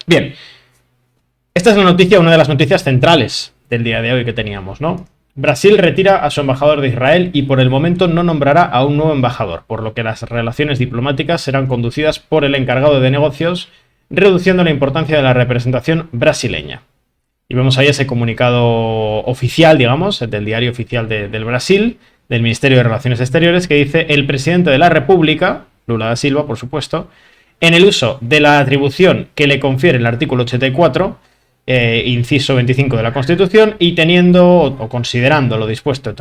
Bien, esta es la noticia, una de las noticias centrales del día de hoy que teníamos, ¿no? Brasil retira a su embajador de Israel y por el momento no nombrará a un nuevo embajador, por lo que las relaciones diplomáticas serán conducidas por el encargado de negocios, reduciendo la importancia de la representación brasileña. Y vemos ahí ese comunicado oficial, digamos, del diario oficial del Brasil, del Ministerio de Relaciones Exteriores, que dice: el presidente de la República, Lula da Silva, por supuesto, en el uso de la atribución que le confiere el artículo 84, inciso 25 de la Constitución, y teniendo o considerando lo dispuesto,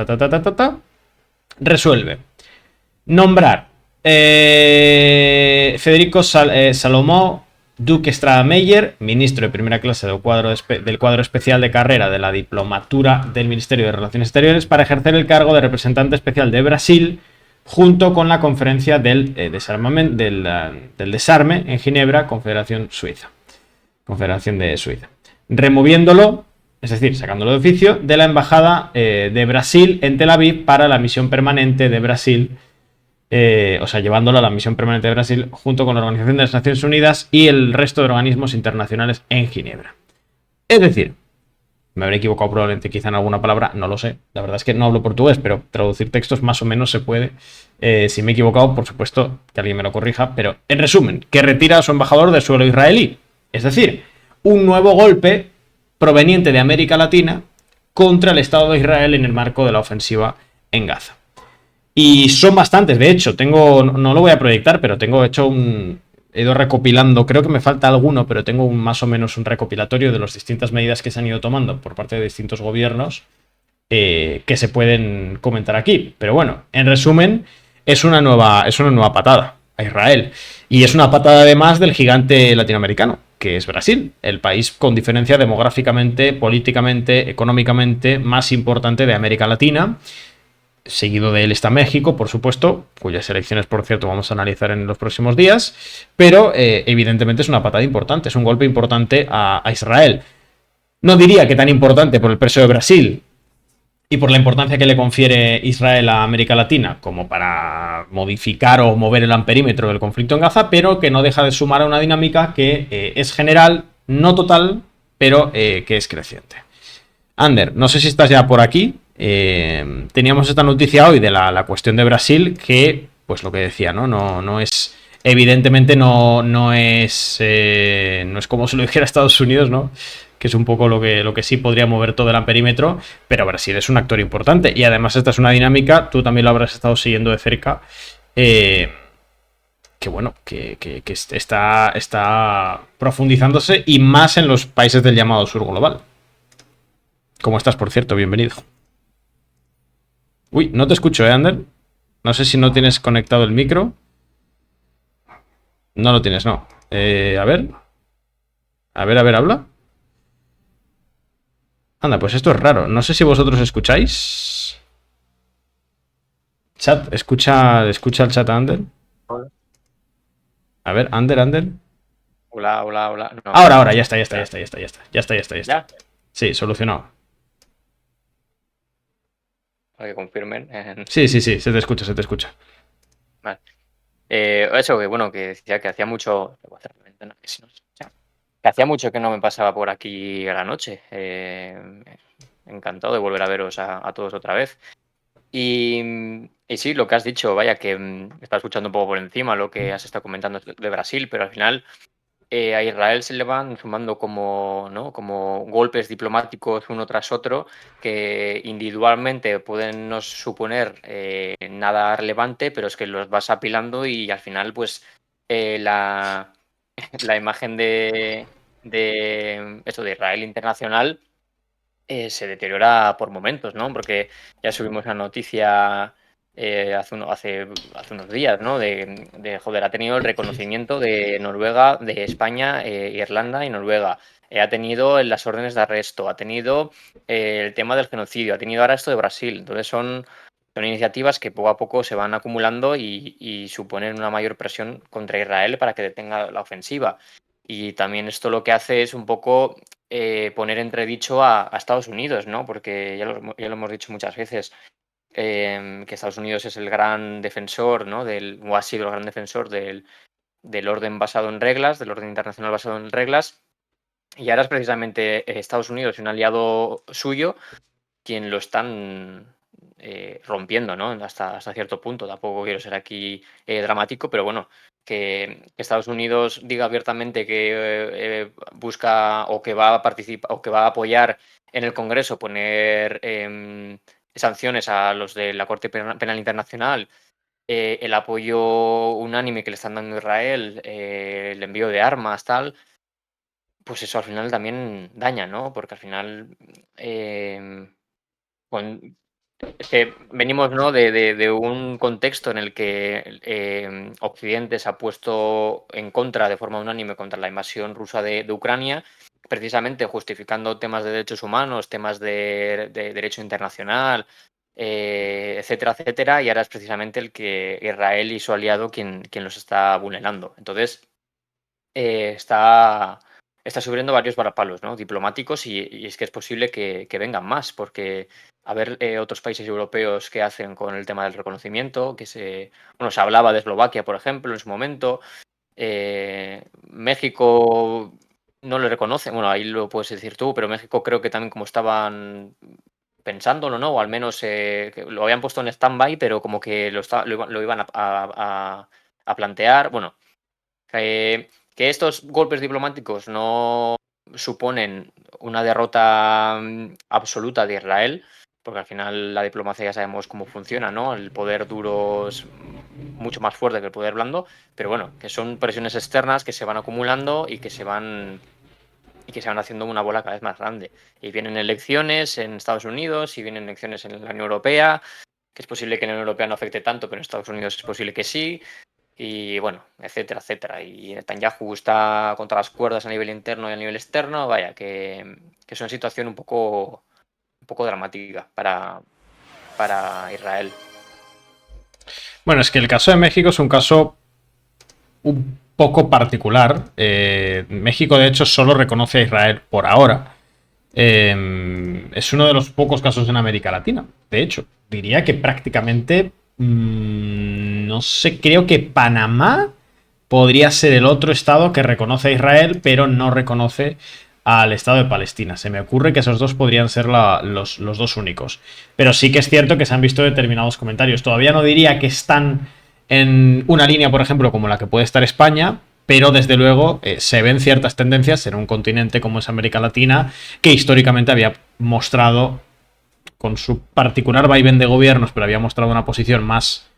resuelve nombrar Federico Salomó Duque Estrada Meyer, ministro de primera clase del cuadro especial de carrera de la diplomatura del Ministerio de Relaciones Exteriores, para ejercer el cargo de representante especial de Brasil junto con la conferencia del desarme en Ginebra, Confederación Suiza. Confederación de Suiza. Removiéndolo, es decir, sacándolo de oficio, de la embajada de Brasil en Tel Aviv para la misión permanente de Brasil, o sea, llevándolo a la misión permanente de Brasil junto con la Organización de las Naciones Unidas y el resto de organismos internacionales en Ginebra. Es decir, me habré equivocado probablemente quizá en alguna palabra, no lo sé. La verdad es que no hablo portugués, pero traducir textos más o menos se puede. Si me he equivocado, por supuesto, que alguien me lo corrija, pero en resumen, que retira a su embajador del suelo israelí. Es decir, un nuevo golpe proveniente de América Latina contra el Estado de Israel en el marco de la ofensiva en Gaza. Y son bastantes, de hecho, no lo voy a proyectar, pero tengo hecho he ido recopilando, creo que me falta alguno, pero tengo más o menos un recopilatorio de las distintas medidas que se han ido tomando por parte de distintos gobiernos, que se pueden comentar aquí. Pero bueno, en resumen, es una nueva patada a Israel. Y es una patada además del gigante latinoamericano, que es Brasil, el país con diferencia demográficamente, políticamente, económicamente más importante de América Latina. Seguido de él está México, por supuesto, cuyas elecciones, por cierto, vamos a analizar en los próximos días, pero evidentemente es una patada importante, es un golpe importante a Israel. No diría que tan importante por el peso de Brasil y por la importancia que le confiere Israel a América Latina como para modificar o mover el amperímetro del conflicto en Gaza, pero que no deja de sumar a una dinámica que es general, no total, pero que es creciente. Ander, no sé si estás ya por aquí. Teníamos esta noticia hoy de la cuestión de Brasil, que, pues lo que decía, ¿no? No es. Evidentemente no es como si lo dijera Estados Unidos, ¿no? Que es un poco lo que sí podría mover todo el amperímetro, pero Brasil es un actor importante. Y además, esta es una dinámica, tú también lo habrás estado siguiendo de cerca. Que bueno, que está profundizándose y más en los países del llamado sur global. ¿Cómo estás, por cierto? Bienvenido. Uy, no te escucho, Ander? No sé si no tienes conectado el micro. No lo tienes, no. A ver. A ver, habla. Anda, pues esto es raro. No sé si vosotros escucháis. Chat, escucha el chat a Ander. Hola, A ver, Ander. hola, hola, hola. No, Ahora, ya está, ya está, ya espera. está, ya está, ya está. Ya está, ya está, ya está. ¿Ya? Sí, solucionado. Para que confirmen. Sí, sí, sí, se te escucha, se te escucha. Vale. Eso, que bueno, que decía que hacía mucho. Voy a cerrar la ventana, que si no se escucha. Que hacía mucho que no me pasaba por aquí a la noche. Encantado de volver a veros a todos otra vez. Y sí, lo que has dicho, vaya, que estaba escuchando un poco por encima lo que has estado comentando de Brasil, pero al final. A Israel se le van sumando como, ¿no? como golpes diplomáticos uno tras otro que individualmente pueden no suponer nada relevante, pero es que los vas apilando y al final pues la, la imagen de esto de Israel internacional se deteriora por momentos, ¿no? Porque ya subimos la noticia hace unos días, ¿no? Joder, ha tenido el reconocimiento de Noruega, de España, Irlanda y Noruega. Ha tenido las órdenes de arresto, ha tenido el tema del genocidio, ha tenido ahora esto de Brasil. Entonces son iniciativas que poco a poco se van acumulando y suponen una mayor presión contra Israel para que detenga la ofensiva. Y también esto lo que hace es un poco poner entredicho a Estados Unidos, ¿no? Porque ya lo hemos dicho muchas veces, que Estados Unidos es el gran defensor, ¿no? O ha sido el gran defensor del orden basado en reglas, del orden internacional basado en reglas, Y ahora es precisamente Estados Unidos y un aliado suyo quien lo están rompiendo, ¿no? Hasta cierto punto. Tampoco quiero ser aquí dramático, pero bueno, que Estados Unidos diga abiertamente que busca o que va a participar o que va a apoyar en el Congreso poner sanciones a los de la Corte Penal Internacional, el apoyo unánime que le están dando a Israel, el envío de armas, tal, pues eso al final también daña, ¿no? Porque al final con, es que venimos, ¿no? de un contexto en el que Occidente se ha puesto en contra de forma unánime contra la invasión rusa de Ucrania, precisamente justificando temas de derechos humanos, temas de derecho internacional, etcétera, etcétera, y ahora es precisamente el que Israel y su aliado quien los está vulnerando. Entonces, está sufriendo varios varapalos, ¿no? Diplomáticos y es que es posible que vengan más, porque a ver otros países europeos que hacen con el tema del reconocimiento, bueno, se hablaba de Eslovaquia, por ejemplo, en su momento. México no lo reconoce, bueno, ahí lo puedes decir tú, pero México creo que también como estaban pensándolo, ¿no? O al menos que lo habían puesto en stand-by, pero como que lo iban a plantear. Bueno, que estos golpes diplomáticos no suponen una derrota absoluta de Israel, porque al final la diplomacia ya sabemos cómo funciona, ¿no? El poder duro es mucho más fuerte que el poder blando, pero bueno, que son presiones externas que se van acumulando y que se van haciendo una bola cada vez más grande. Y vienen elecciones en Estados Unidos y vienen elecciones en la Unión Europea, que es posible que en la Unión Europea no afecte tanto, pero en Estados Unidos es posible que sí. Y bueno, etcétera, etcétera. Y Netanyahu está contra las cuerdas a nivel interno y a nivel externo. Vaya, que es una situación un poco dramática para Israel. Bueno, es que el caso de México es un caso un poco particular. México, de hecho, solo reconoce a Israel por ahora. Es uno de los pocos casos en América Latina. De hecho, diría que prácticamente, no sé, creo que Panamá podría ser el otro estado que reconoce a Israel, pero no reconoce al Estado de Palestina. Se me ocurre que esos dos podrían ser los dos únicos. Pero sí que es cierto que se han visto determinados comentarios. Todavía no diría que están en una línea, por ejemplo, como la que puede estar España, pero desde luego se ven ciertas tendencias en un continente como es América Latina, que históricamente había mostrado, con su particular vaivén de gobiernos, pero había mostrado una posición más,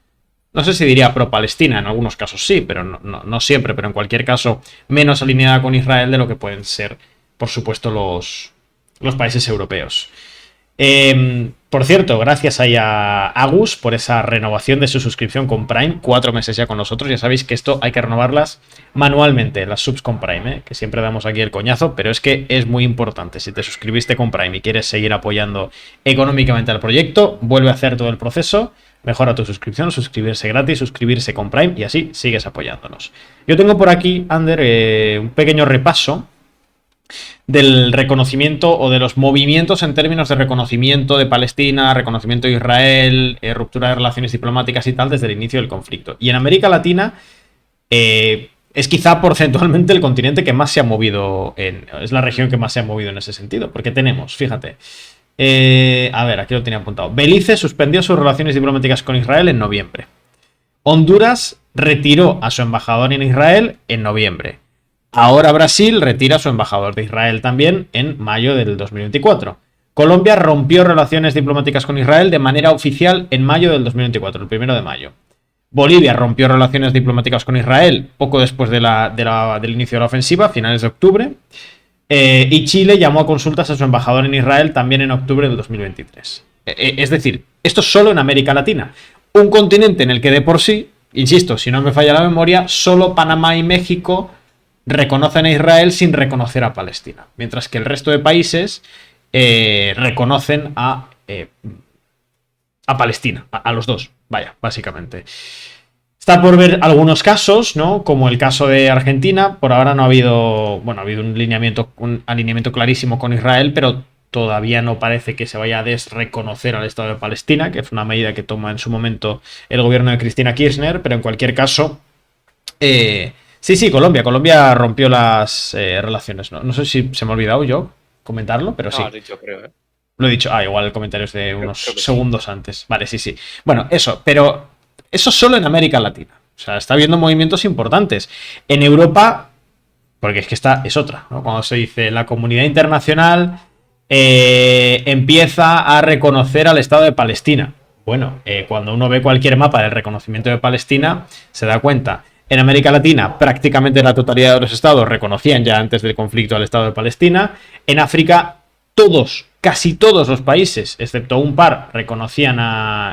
no sé si diría pro-Palestina, en algunos casos sí, pero no siempre, pero en cualquier caso menos alineada con Israel de lo que pueden ser, por supuesto, los países europeos. Por cierto, gracias a Agus por esa renovación de su suscripción con Prime, 4 meses ya con nosotros. Ya sabéis que esto hay que renovarlas manualmente, las subs con Prime, que siempre damos aquí el coñazo, pero es que es muy importante. Si te suscribiste con Prime y quieres seguir apoyando económicamente al proyecto, vuelve a hacer todo el proceso, mejora tu suscripción, suscribirse gratis, suscribirse con Prime y así sigues apoyándonos. Yo tengo por aquí, Ander, un pequeño repaso del reconocimiento o de los movimientos en términos de reconocimiento de Palestina, reconocimiento de Israel, ruptura de relaciones diplomáticas y tal desde el inicio del conflicto. Y en América Latina es quizá porcentualmente el continente que más se ha movido, es la región que más se ha movido en ese sentido, porque tenemos, fíjate, a ver, aquí lo tenía apuntado. Belice suspendió sus relaciones diplomáticas con Israel en noviembre. Honduras retiró a su embajador en Israel en noviembre. Ahora Brasil retira a su embajador de Israel también en mayo del 2024. Colombia rompió relaciones diplomáticas con Israel de manera oficial en mayo del 2024, el 1 de mayo. Bolivia rompió relaciones diplomáticas con Israel poco después del inicio de la ofensiva, a finales de octubre. Y Chile llamó a consultas a su embajador en Israel también en octubre del 2023. Es decir, esto es solo en América Latina. Un continente en el que de por sí, insisto, si no me falla la memoria, solo Panamá y México reconocen a Israel sin reconocer a Palestina, mientras que el resto de países reconocen a Palestina, a los dos, vaya, básicamente. Está por ver algunos casos, ¿no? Como el caso de Argentina. Por ahora no ha habido, bueno, ha habido un alineamiento clarísimo con Israel, pero todavía no parece que se vaya a desreconocer al Estado de Palestina, que fue una medida que toma en su momento el gobierno de Cristina Kirchner, pero en cualquier caso Sí, Colombia. Colombia rompió las relaciones. No sé si se me ha olvidado yo comentarlo, pero No, has sí. dicho, creo, ¿eh? Lo he dicho. Igual el comentario es de Creo unos que sí. segundos antes. Vale, sí. Bueno, eso, pero eso solo en América Latina. O sea, está habiendo movimientos importantes. En Europa, porque es que esta es otra, ¿no? Cuando se dice la comunidad internacional empieza a reconocer al Estado de Palestina. Bueno, cuando uno ve cualquier mapa del reconocimiento de Palestina, se da cuenta. En América Latina, prácticamente la totalidad de los estados reconocían ya antes del conflicto al Estado de Palestina. En África, casi todos los países, excepto un par, reconocían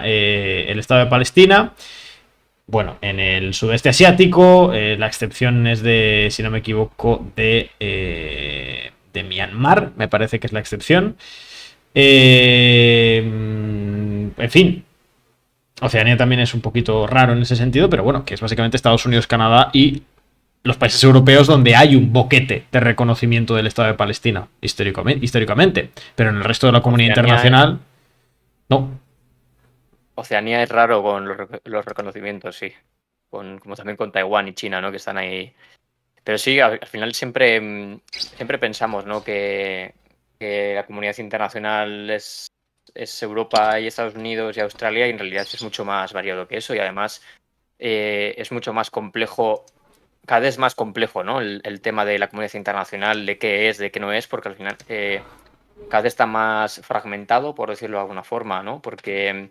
el Estado de Palestina. Bueno, en el sudeste asiático, la excepción es de, si no me equivoco, de Myanmar, me parece que es la excepción. En fin, Oceanía también es un poquito raro en ese sentido, pero bueno, que es básicamente Estados Unidos, Canadá y los países europeos donde hay un boquete de reconocimiento del Estado de Palestina, históricamente. Pero en el resto de la comunidad Oceanía, internacional, no. Oceanía es raro con los reconocimientos, sí. Como también con Taiwán y China, ¿no? Que están ahí. Pero sí, al final siempre pensamos, ¿no? Que la comunidad internacional es Europa y Estados Unidos y Australia, y en realidad es mucho más variado que eso, y además es mucho más complejo, cada vez más complejo, ¿no? El tema de la comunidad internacional, de qué es, de qué no es, porque al final cada vez está más fragmentado, por decirlo de alguna forma, ¿no? Porque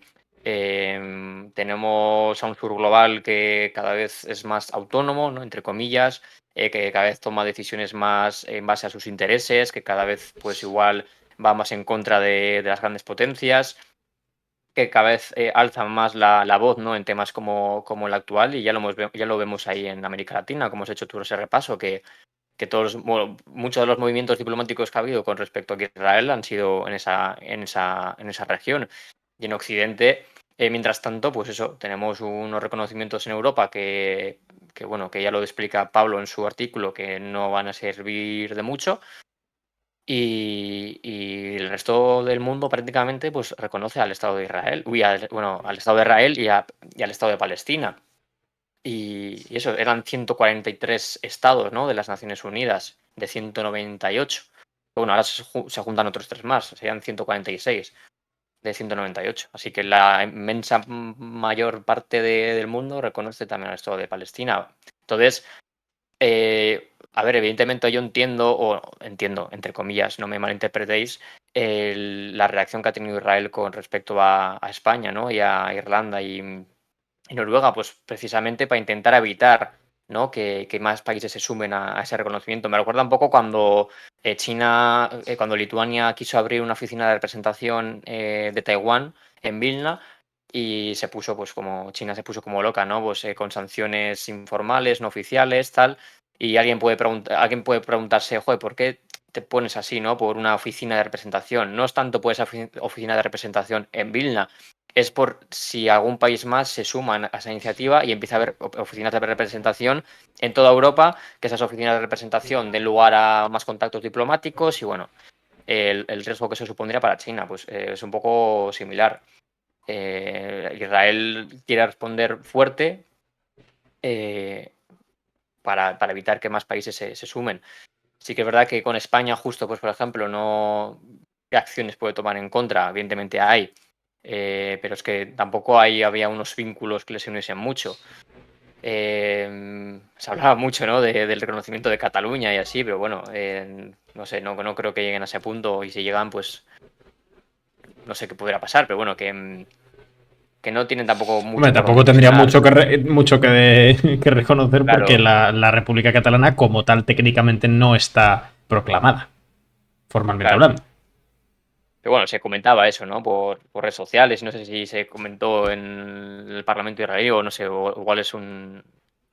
tenemos a un sur global que cada vez es más autónomo, ¿no? Entre comillas, que cada vez toma decisiones más en base a sus intereses, que cada vez, pues igual, va más en contra de las grandes potencias, que cada vez alzan más la voz, ¿no? En temas como el actual, y ya lo vemos ahí en América Latina, como has hecho tú ese repaso, que muchos de los movimientos diplomáticos que ha habido con respecto a Israel han sido en esa región. Y en Occidente, mientras tanto, pues eso, tenemos unos reconocimientos en Europa bueno, que ya lo explica Pablo en su artículo, que no van a servir de mucho. Y el resto del mundo prácticamente pues reconoce al Estado de Israel, bueno, al Estado de Israel y al Estado de Palestina. Y eso, eran 143 estados, ¿no? De las Naciones Unidas, de 198. Bueno, ahora se juntan otros tres más, serían 146 de 198. Así que la inmensa mayor parte del mundo reconoce también al Estado de Palestina. Entonces, a ver, evidentemente yo entiendo, entre comillas, no me malinterpretéis, la reacción que ha tenido Israel con respecto a España, ¿no? Y a Irlanda y Noruega, pues precisamente para intentar evitar, ¿no? Que más países se sumen a ese reconocimiento. Me recuerda un poco cuando cuando Lituania quiso abrir una oficina de representación de Taiwán en Vilna, y China se puso como loca, ¿no? Pues con sanciones informales, no oficiales, tal. Y alguien puede preguntarse, joder, ¿por qué te pones así, ¿no? Por una oficina de representación. No es tanto por esa oficina de representación en Vilna, es por si algún país más se suma a esa iniciativa y empieza a haber oficinas de representación en toda Europa, que esas oficinas de representación den lugar a más contactos diplomáticos y bueno, el riesgo que se supondría para China, pues es un poco similar. Israel quiere responder fuerte eh, para evitar que más países se sumen. Sí que es verdad que con España, justo, pues por ejemplo, no qué acciones puede tomar en contra, evidentemente hay, pero es que tampoco había unos vínculos que les uniesen mucho. Se hablaba mucho, ¿no? Del reconocimiento de Cataluña y así, pero bueno, no sé, no creo que lleguen a ese punto, y si llegan, pues no sé qué pudiera pasar, pero bueno, que no tienen tampoco Hombre, mucho por dónde tampoco tendría incursionar. mucho que reconocer porque Claro, la República Catalana como tal técnicamente no está proclamada, formalmente claro. hablando. Pero bueno, se comentaba eso, ¿no? Por redes sociales, no sé si se comentó en el Parlamento israelí o no sé, o igual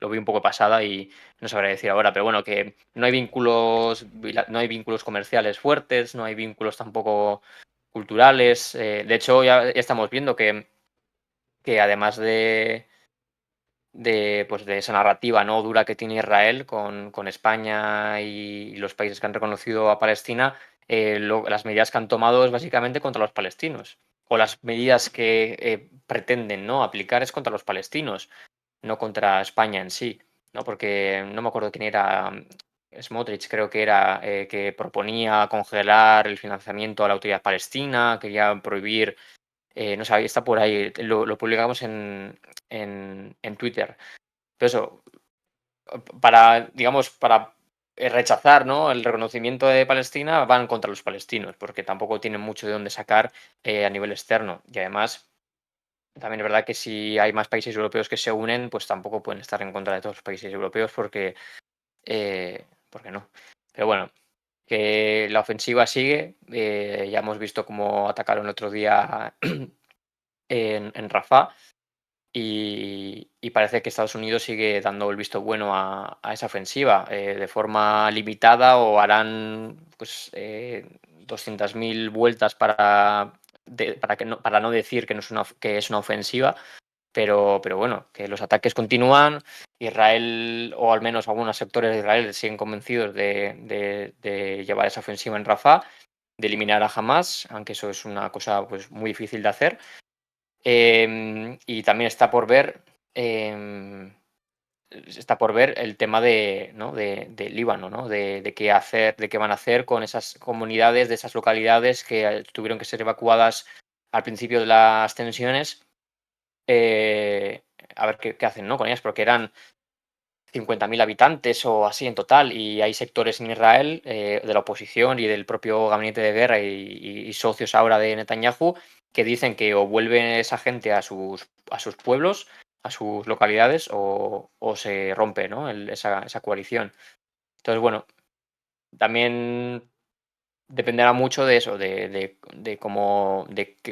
lo vi un poco pasada y no sabré decir ahora, pero bueno, que no hay vínculos comerciales fuertes, no hay vínculos tampoco culturales. De hecho, ya estamos viendo que además de esa narrativa no dura que tiene Israel con España y los países que han reconocido a Palestina, las medidas que han tomado es básicamente contra los palestinos. O las medidas que pretenden, ¿no? Aplicar es contra los palestinos, no contra España en sí. ¿no? Porque no me acuerdo quién era, Smotrich creo que era, que proponía congelar el financiamiento a la autoridad palestina, quería prohibir, no sé, está por ahí, lo publicamos en Twitter. Pero eso, para, digamos, para rechazar, ¿no?, el reconocimiento de Palestina, van contra los palestinos, porque tampoco tienen mucho de dónde sacar a nivel externo. Y además, también es verdad que si hay más países europeos que se unen, pues tampoco pueden estar en contra de todos los países europeos porque no. Pero bueno, que la ofensiva sigue. Ya hemos visto cómo atacaron el otro día en Rafah. Y parece que Estados Unidos sigue dando el visto bueno a esa ofensiva de forma limitada, o harán pues 200.000 vueltas para no decir que es una ofensiva, pero bueno, que los ataques continúan. Israel, o al menos algunos sectores de Israel, siguen convencidos de llevar esa ofensiva en Rafah, de eliminar a Hamas, aunque eso es una cosa pues muy difícil de hacer. Y también está por ver el tema ¿no?, de Líbano, ¿no?, de qué hacer, de qué van a hacer con esas comunidades, de esas localidades que tuvieron que ser evacuadas al principio de las tensiones. A ver qué hacen, ¿no?, con ellas, porque eran 50.000 habitantes o así en total, y hay sectores en Israel de la oposición y del propio gabinete de guerra y socios ahora de Netanyahu, que dicen que o vuelve esa gente a sus pueblos, a sus localidades, o se rompe, ¿no?, esa coalición. Entonces, bueno, también dependerá mucho de eso,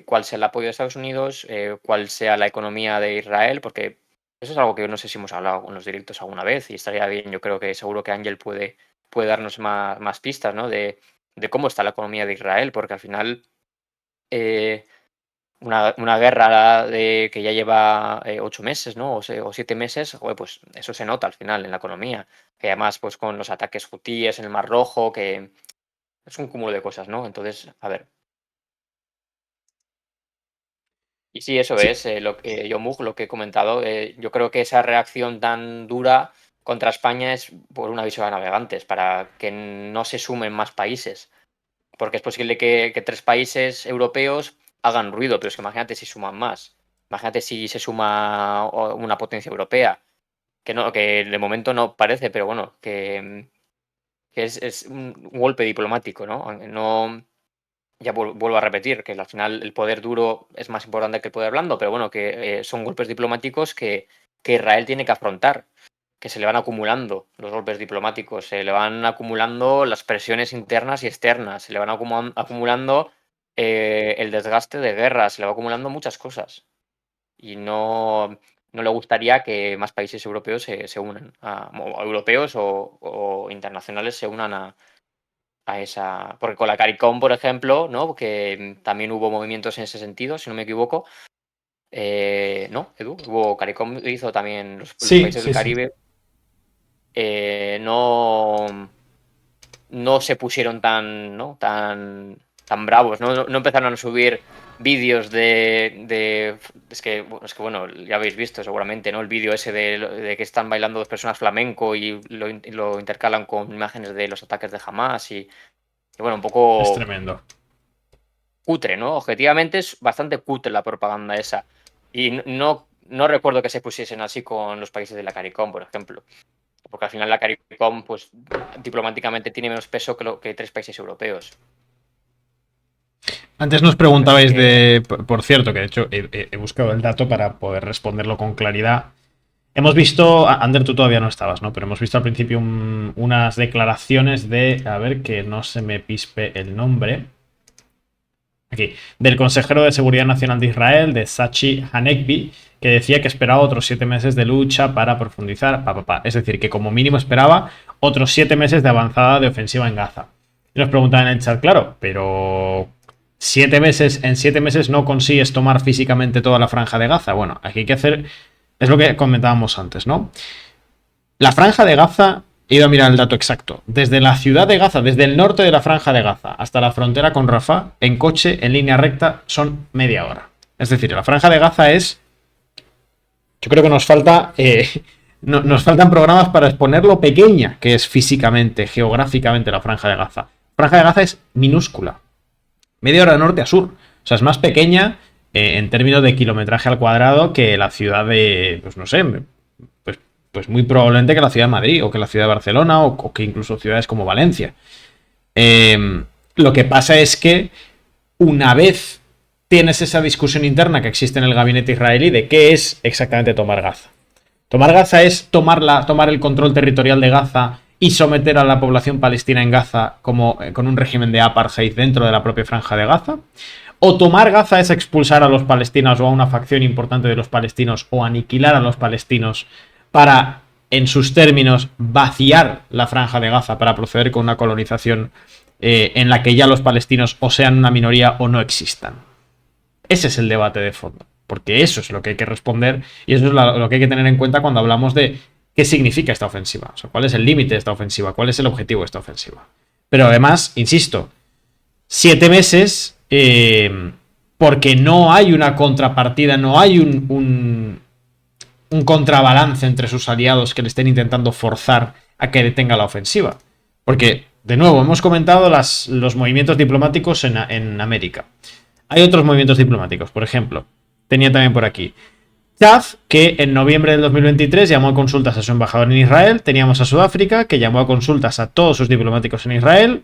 cuál sea el apoyo de Estados Unidos, cuál sea la economía de Israel, porque eso es algo que no sé si hemos hablado en los directos alguna vez, y estaría bien. Yo creo que seguro que Ángel puede darnos más pistas, ¿no?, de cómo está la economía de Israel, porque al final eh, una guerra que ya lleva 8 meses, ¿no?, o 7 meses, joder, pues eso se nota al final en la economía. Que además, pues con los ataques hutíes en el Mar Rojo, que es un cúmulo de cosas, ¿no? Entonces, a ver. Y sí, eso Sí, es, Yomug, lo que he comentado. Yo creo que esa reacción tan dura contra España es por un aviso a navegantes, para que no se sumen más países. Porque es posible que 3 países europeos hagan ruido, pero es que imagínate si suman más. Imagínate si se suma una potencia europea, que no, que de momento no parece, pero bueno, que es un golpe diplomático, ¿no? No, ya vuelvo a repetir que al final el poder duro es más importante que el poder blando, pero bueno, que son golpes diplomáticos que Israel tiene que afrontar, que se le van acumulando los golpes diplomáticos, se le van acumulando las presiones internas y externas, se le van acumulando el desgaste de guerra, se le va acumulando muchas cosas. Y no le gustaría que más países europeos se unan, o europeos o internacionales se unan a esa. Porque con la CARICOM, por ejemplo, ¿no?, que también hubo movimientos en ese sentido, si no me equivoco. ¿No, Edu? CARICOM hizo también los sí, países del sí, sí. Caribe. No se pusieron tan bravos, no empezaron a subir vídeos bueno, ya habéis visto seguramente, ¿no?, el vídeo ese de que están bailando 2 personas flamenco y lo intercalan con imágenes de los ataques de Hamas y bueno, un Es poco tremendo. cutre, ¿no? Objetivamente es bastante cutre la propaganda esa. Y no recuerdo que se pusiesen así con los países de la CARICOM, por ejemplo. Porque al final la CARICOM, pues diplomáticamente tiene menos peso que 3 países europeos. Antes nos Así preguntabais que, por cierto, que de hecho he buscado el dato para poder responderlo con claridad. Hemos visto, Ander, tú todavía no estabas, ¿no? Pero hemos visto al principio unas declaraciones a ver, que no se me pispe el nombre. Aquí, del consejero de Seguridad Nacional de Israel, de Sachi Hanekbi, que decía que esperaba otros 7 meses de lucha para profundizar. Es decir, que como mínimo esperaba otros 7 meses de avanzada de ofensiva en Gaza. Y nos preguntaban en el chat, claro, pero 7 meses, en 7 meses no consigues tomar físicamente toda la franja de Gaza. Bueno, aquí hay que hacer, es lo que comentábamos antes, ¿no? La franja de Gaza, he ido a mirar el dato exacto, desde la ciudad de Gaza, desde el norte de la franja de Gaza hasta la frontera con Rafah, en coche, en línea recta, son media hora. Es decir, la franja de Gaza es... Yo creo que nos falta nos faltan programas para exponer lo pequeña que es físicamente, geográficamente la Franja de Gaza. La Franja de Gaza es minúscula, media hora de norte a sur. O sea, es más pequeña en términos de kilometraje al cuadrado que la ciudad de, pues no sé, pues muy probablemente que la ciudad de Madrid o que la ciudad de Barcelona o que incluso ciudades como Valencia. Lo que pasa es que una vez tienes esa discusión interna que existe en el gabinete israelí de qué es exactamente tomar Gaza. Tomar Gaza es tomar el control territorial de Gaza y someter a la población palestina en Gaza como con un régimen de apartheid dentro de la propia franja de Gaza. O tomar Gaza es expulsar a los palestinos o a una facción importante de los palestinos o aniquilar a los palestinos para, en sus términos, vaciar la franja de Gaza para proceder con una colonización en la que ya los palestinos o sean una minoría o no existan. Ese es el debate de fondo, porque eso es lo que hay que responder y eso es lo que hay que tener en cuenta cuando hablamos de qué significa esta ofensiva, o sea, cuál es el límite de esta ofensiva, cuál es el objetivo de esta ofensiva. Pero además, insisto, 7 meses porque no hay una contrapartida, no hay un contrabalance entre sus aliados que le estén intentando forzar a que detenga la ofensiva. Porque, de nuevo, hemos comentado los movimientos diplomáticos en América. Hay otros movimientos diplomáticos, por ejemplo, tenía también por aquí Chad, que en noviembre del 2023 llamó a consultas a su embajador en Israel. Teníamos a Sudáfrica, que llamó a consultas a todos sus diplomáticos en Israel.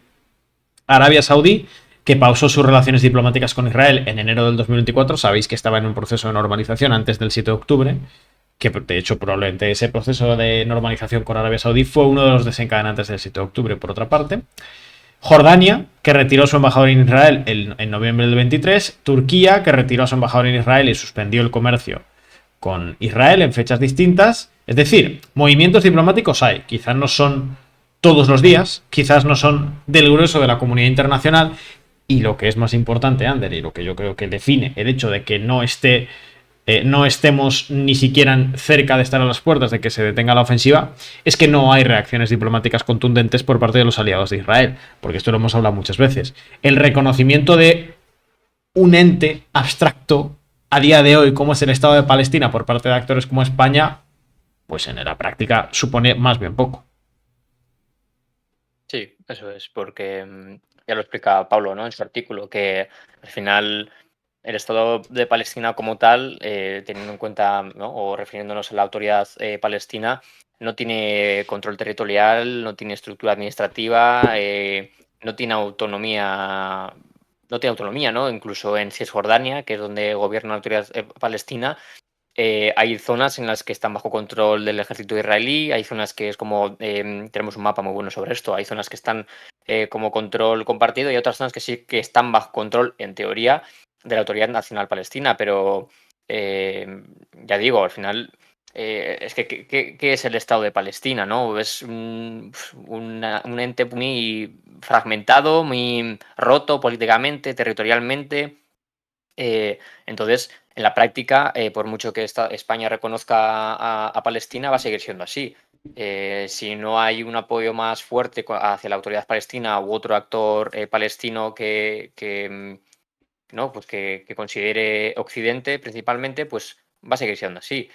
Arabia Saudí, que pausó sus relaciones diplomáticas con Israel en enero del 2024. Sabéis que estaba en un proceso de normalización antes del 7 de octubre, que de hecho probablemente ese proceso de normalización con Arabia Saudí fue uno de los desencadenantes del 7 de octubre, por otra parte. Jordania, que retiró su embajador en Israel en noviembre del 23. Turquía, que retiró a su embajador en Israel y suspendió el comercio con Israel en fechas distintas. Es decir, movimientos diplomáticos hay. Quizás no son todos los días, quizás no son del grueso de la comunidad internacional. Y lo que es más importante, Ander, y lo que yo creo que define el hecho de que no estemos ni siquiera cerca de estar a las puertas de que se detenga la ofensiva, es que no hay reacciones diplomáticas contundentes por parte de los aliados de Israel, porque esto lo hemos hablado muchas veces. El reconocimiento de un ente abstracto a día de hoy como es el Estado de Palestina por parte de actores como España, pues en la práctica supone más bien poco. Sí, eso es, porque ya lo explica Pablo, ¿no? En su artículo, que al final el Estado de Palestina como tal, teniendo en cuenta, ¿no? O refiriéndonos a la autoridad palestina, no tiene control territorial, no tiene estructura administrativa, no tiene autonomía, ¿no? Incluso en Cisjordania, que es donde gobierna la autoridad palestina, hay zonas en las que están bajo control del ejército israelí, hay zonas que es como, tenemos un mapa muy bueno sobre esto, hay zonas que están como control compartido y otras zonas que sí que están bajo control, en teoría, de la Autoridad Nacional Palestina, pero ya digo, al final es que ¿qué es el Estado de Palestina? ¿No? Es un ente muy fragmentado, muy roto políticamente, territorialmente. Entonces, en la práctica, por mucho que España reconozca a Palestina, va a seguir siendo así. Si no hay un apoyo más fuerte hacia la autoridad palestina u otro actor palestino ¿no? Pues que considere Occidente principalmente, pues va a seguir siendo así.